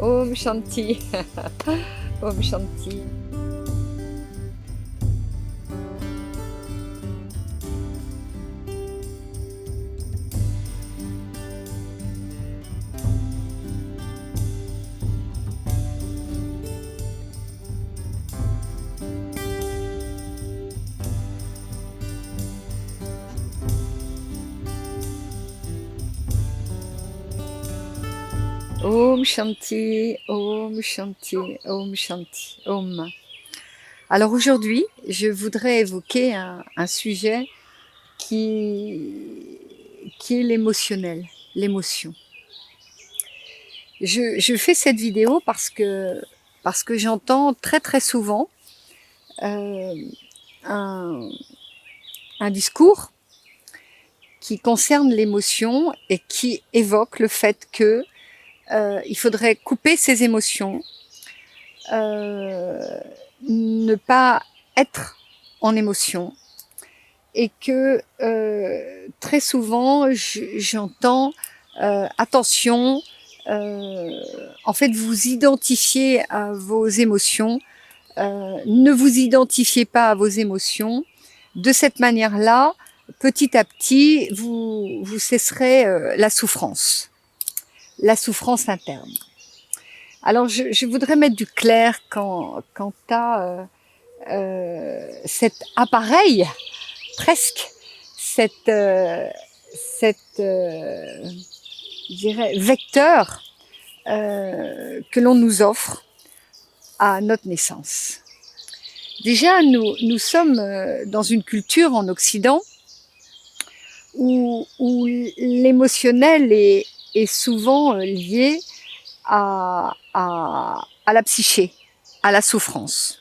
Om Shanti. Om Shanti. Om Shanti, Om Shanti, Om Shanti, Om. Alors aujourd'hui, je voudrais évoquer un sujet qui est l'émotionnel, l'émotion. Je fais cette vidéo parce que j'entends très souvent un, un discours qui concerne l'émotion et qui évoque le fait que il faudrait couper ses émotions, ne pas être en émotion, et que très souvent j'entends attention, en fait vous identifiez à vos émotions, ne vous identifiez pas à vos émotions. De cette manière-là, petit à petit, vous cesserez la souffrance interne. Alors je voudrais mettre du clair quant à cet appareil, presque, je dirais, vecteur que l'on nous offre à notre naissance. Déjà, nous sommes dans une culture en Occident où l'émotionnel est souvent lié à la psyché, à la souffrance.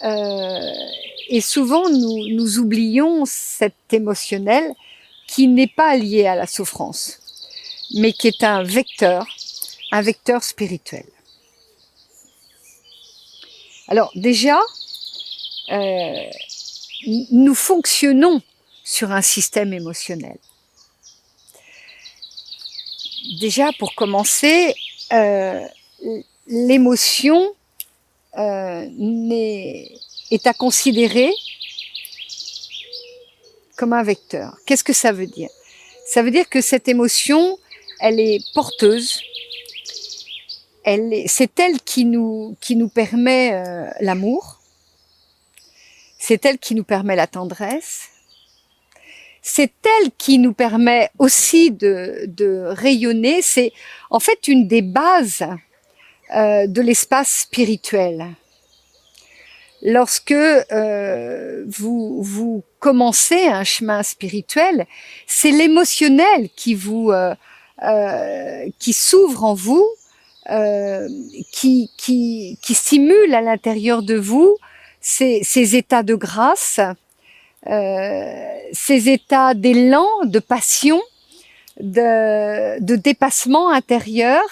Et souvent, nous oublions cet émotionnel qui n'est pas lié à la souffrance, mais qui est un vecteur spirituel. Alors déjà, nous fonctionnons sur un système émotionnel. Déjà, pour commencer, l'émotion est à considérer comme un vecteur. Qu'est-ce que ça veut dire? Ça veut dire que cette émotion, elle est porteuse. C'est elle qui nous permet l'amour. C'est elle qui nous permet la tendresse. C'est elle qui nous permet aussi de rayonner. C'est en fait une des bases de l'espace spirituel. Lorsque vous commencez un chemin spirituel, c'est l'émotionnel qui s'ouvre en vous, qui stimule à l'intérieur de vous ces états de grâce, ces états d'élan, de passion, de dépassement intérieur.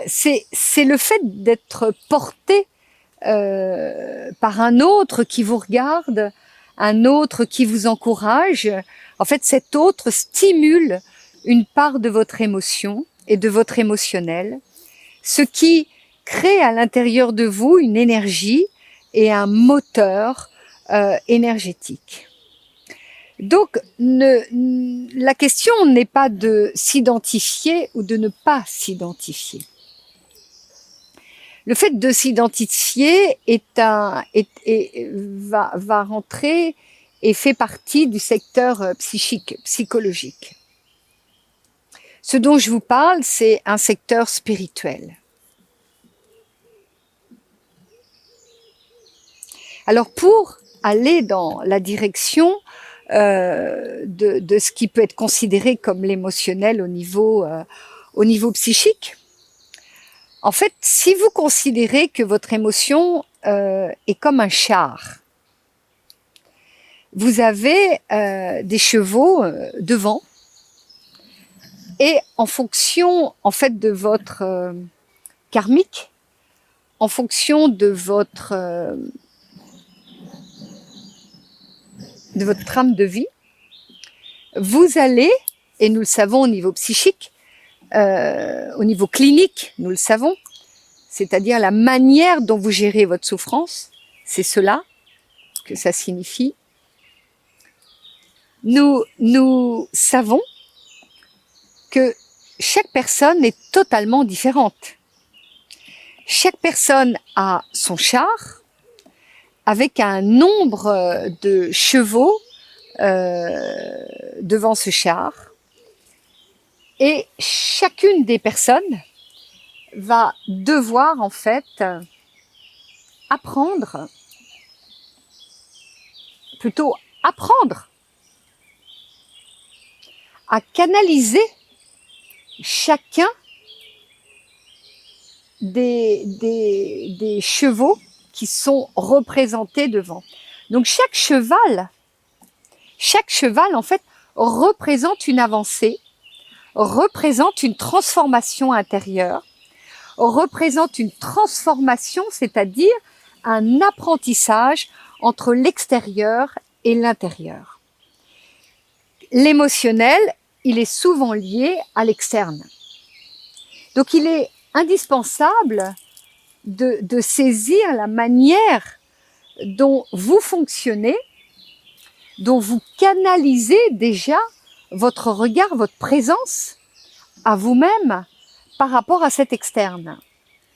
C'est le fait d'être porté par un autre qui vous regarde, un autre qui vous encourage. En fait, cet autre stimule une part de votre émotion et de votre émotionnel, ce qui crée à l'intérieur de vous une énergie et un moteur énergétique. Donc, la question n'est pas de s'identifier ou de ne pas s'identifier. Le fait de s'identifier va rentrer et fait partie du secteur psychique, psychologique. Ce dont je vous parle, c'est un secteur spirituel. Alors, pour aller dans la direction de ce qui peut être considéré comme l'émotionnel au niveau psychique, en fait, si vous considérez que votre émotion est comme un char, vous avez des chevaux devant, et en fonction, en fait, de votre karmique, en fonction de votre trame de vie, vous allez, et nous le savons au niveau psychique, au niveau clinique, nous le savons, c'est-à-dire la manière dont vous gérez votre souffrance, c'est cela que ça signifie. Nous savons que chaque personne est totalement différente. Chaque personne a son char avec un nombre de chevaux devant ce char. Et chacune des personnes va devoir en fait apprendre à canaliser chacun des chevaux qui sont représentés devant. Donc chaque cheval en fait représente une avancée, représente une transformation intérieure, représente une transformation, c'est-à-dire un apprentissage entre l'extérieur et l'intérieur. L'émotionnel, il est souvent lié à l'externe. Donc il est indispensable de saisir la manière dont vous fonctionnez, dont vous canalisez déjà votre regard, votre présence à vous-même par rapport à cet externe.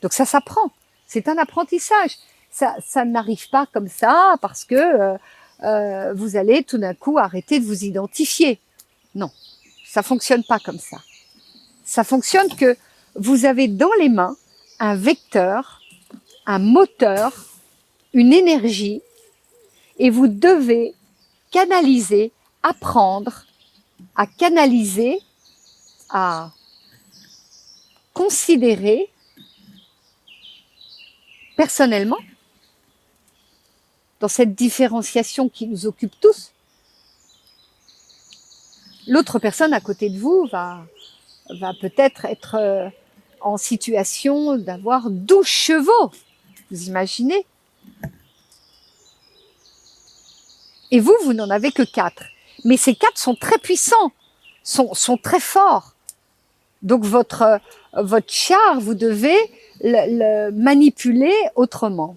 Donc ça s'apprend, c'est un apprentissage. Ça n'arrive pas comme ça parce que vous allez tout d'un coup arrêter de vous identifier. Non, ça fonctionne pas comme ça. Ça fonctionne que vous avez dans les mains un vecteur, un moteur, une énergie, et vous devez canaliser, apprendre à canaliser, à considérer personnellement, dans cette différenciation qui nous occupe tous, l'autre personne à côté de vous va peut-être être en situation d'avoir 12 chevaux. Vous imaginez? Et vous n'en avez que 4. Mais ces 4 sont très puissants, sont très forts. Donc votre char, vous devez le manipuler autrement.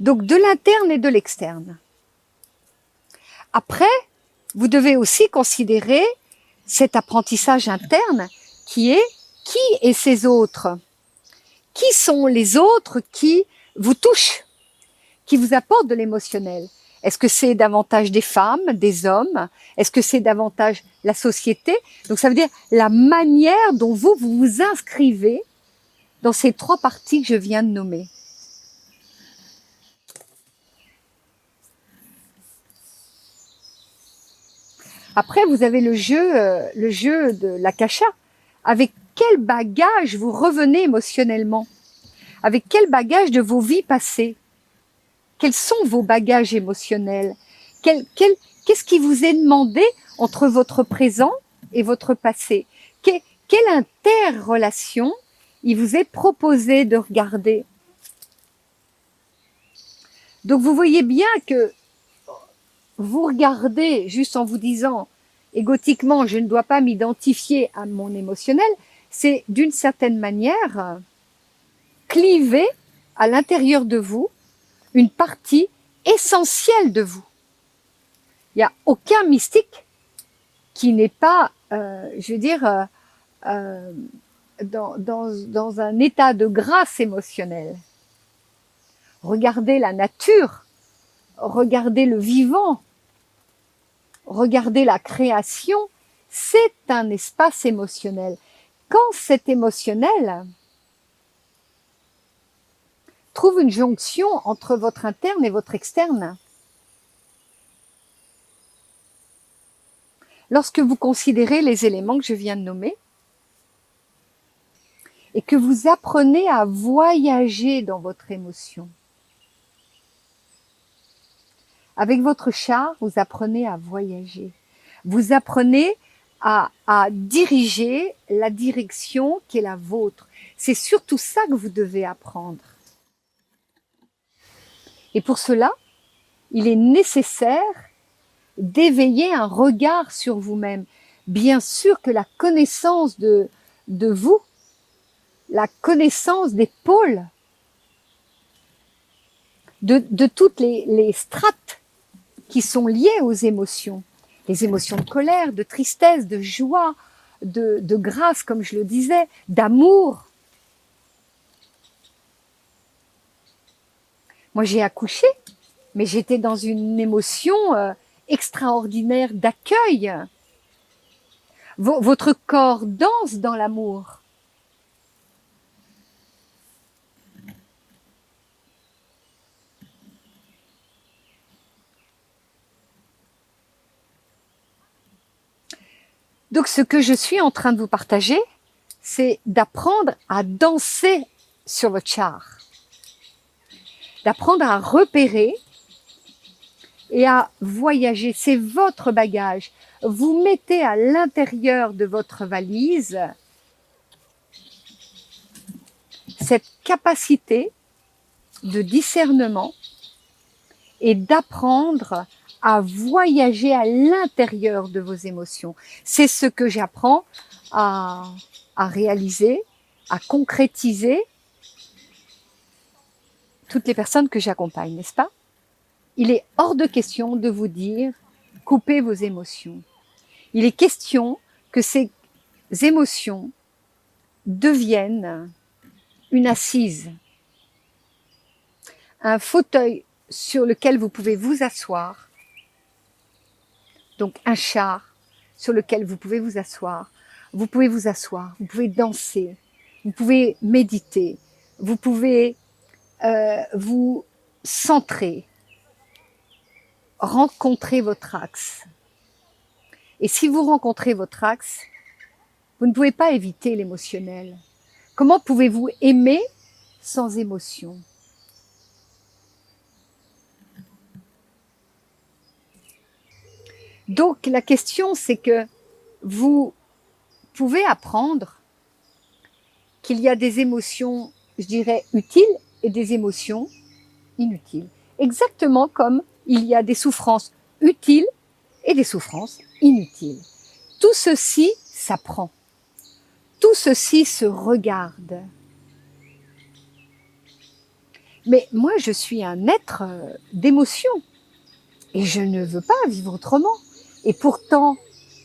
Donc de l'interne et de l'externe. Après, vous devez aussi considérer cet apprentissage interne qui est ces autres. Qui sont les autres qui vous touchent, qui vous apportent de l'émotionnel? Est-ce que c'est davantage des femmes, des hommes? Est-ce que c'est davantage la société? Donc ça veut dire la manière dont vous vous inscrivez dans ces 3 parties que je viens de nommer. Après, vous avez le jeu de l'akasha. Avec quel bagage vous revenez émotionnellement? Avec quel bagage de vos vies passées? Quels sont vos bagages émotionnels? Qu'est-ce qui vous est demandé entre votre présent et votre passé? Quelle interrelation il vous est proposé de regarder? Donc vous voyez bien que vous regardez juste en vous disant égotiquement je ne dois pas m'identifier à mon émotionnel, c'est d'une certaine manière cliver à l'intérieur de vous une partie essentielle de vous. Il n'y a aucun mystique qui n'est pas, dans un état de grâce émotionnelle. Regardez la nature, regardez le vivant, regardez la création, c'est un espace émotionnel. Quand cet émotionnel trouve une jonction entre votre interne et votre externe, lorsque vous considérez les éléments que je viens de nommer, et que vous apprenez à voyager dans votre émotion. Avec votre char, vous apprenez à voyager. Vous apprenez à diriger la direction qui est la vôtre. C'est surtout ça que vous devez apprendre. Et pour cela, il est nécessaire d'éveiller un regard sur vous-même. Bien sûr que la connaissance de vous, la connaissance des pôles, de toutes les strates qui sont liées aux émotions, les émotions de colère, de tristesse, de joie, de grâce, comme je le disais, d'amour. Moi, j'ai accouché, mais j'étais dans une émotion extraordinaire d'accueil. Votre corps danse dans l'amour. Donc, ce que je suis en train de vous partager, c'est d'apprendre à danser sur votre char, d'apprendre à repérer et à voyager. C'est votre bagage. Vous mettez à l'intérieur de votre valise cette capacité de discernement et d'apprendre à voyager à l'intérieur de vos émotions. C'est ce que j'apprends à réaliser, à concrétiser toutes les personnes que j'accompagne, n'est-ce pas? Il est hors de question de vous dire coupez vos émotions. Il est question que ces émotions deviennent une assise, un fauteuil sur lequel vous pouvez vous asseoir, donc un char sur lequel vous pouvez vous asseoir. Vous pouvez vous asseoir, vous pouvez danser, vous pouvez méditer, vous pouvez vous centrer, rencontrer votre axe. Et si vous rencontrez votre axe, vous ne pouvez pas éviter l'émotionnel. Comment pouvez-vous aimer sans émotion? Donc la question, c'est que vous pouvez apprendre qu'il y a des émotions, je dirais, utiles et des émotions inutiles. Exactement comme il y a des souffrances utiles et des souffrances inutiles. Tout ceci s'apprend. Tout ceci se regarde. Mais moi, je suis un être d'émotion et je ne veux pas vivre autrement. Et pourtant,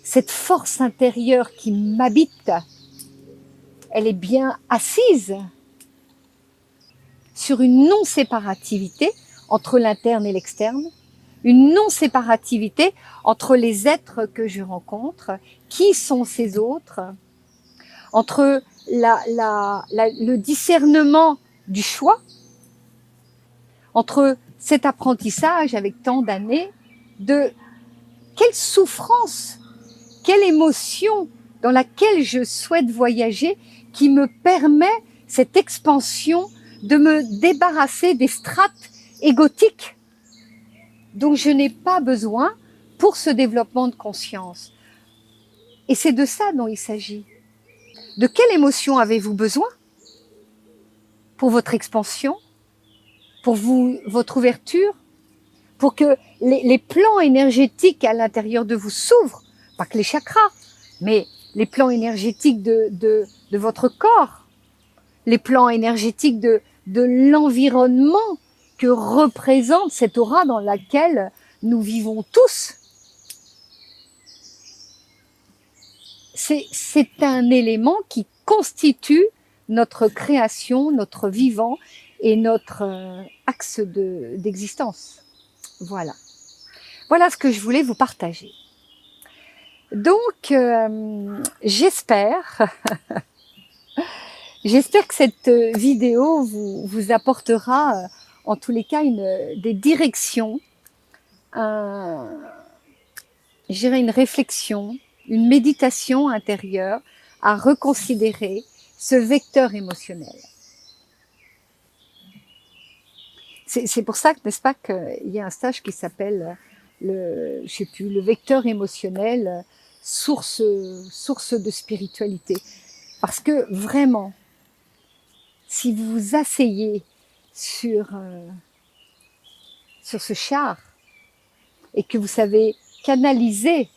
cette force intérieure qui m'habite, elle est bien assise sur une non-séparativité entre l'interne et l'externe, une non-séparativité entre les êtres que je rencontre, qui sont ces autres, entre le discernement du choix, entre cet apprentissage avec tant d'années de quelle souffrance, quelle émotion dans laquelle je souhaite voyager qui me permet cette expansion de me débarrasser des strates égotiques dont je n'ai pas besoin pour ce développement de conscience. Et c'est de ça dont il s'agit. De quelle émotion avez-vous besoin pour votre expansion, pour votre ouverture, pour que les plans énergétiques à l'intérieur de vous s'ouvrent, pas que les chakras, mais les plans énergétiques de votre corps, les plans énergétiques de l'environnement que représente cette aura dans laquelle nous vivons tous. C'est un élément qui constitue notre création, notre vivant et notre axe d'existence. Voilà. Voilà ce que je voulais vous partager. Donc, j'espère que cette vidéo vous apportera, en tous les cas, des directions, je dirais une réflexion, une méditation intérieure à reconsidérer ce vecteur émotionnel. C'est pour ça, n'est-ce pas, qu'il y a un stage qui s'appelle le vecteur émotionnel, source de spiritualité. Parce que vraiment, si vous vous asseyez sur ce char et que vous savez canalisez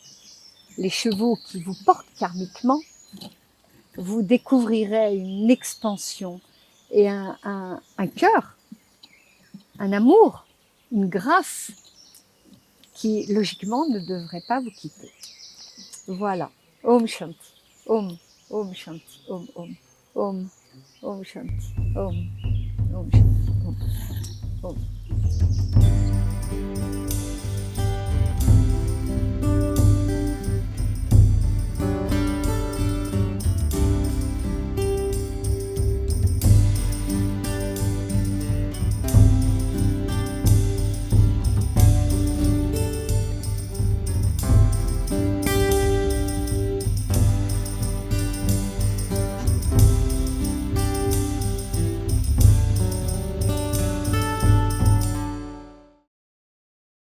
les chevaux qui vous portent karmiquement, vous découvrirez une expansion et un cœur, un amour, une grâce qui, logiquement, ne devrait pas vous quitter. Voilà. Om Shanti. Om. Om Shanti. Om. Om. Om. Om Shanti. Om. Om Shanti. Om. Om.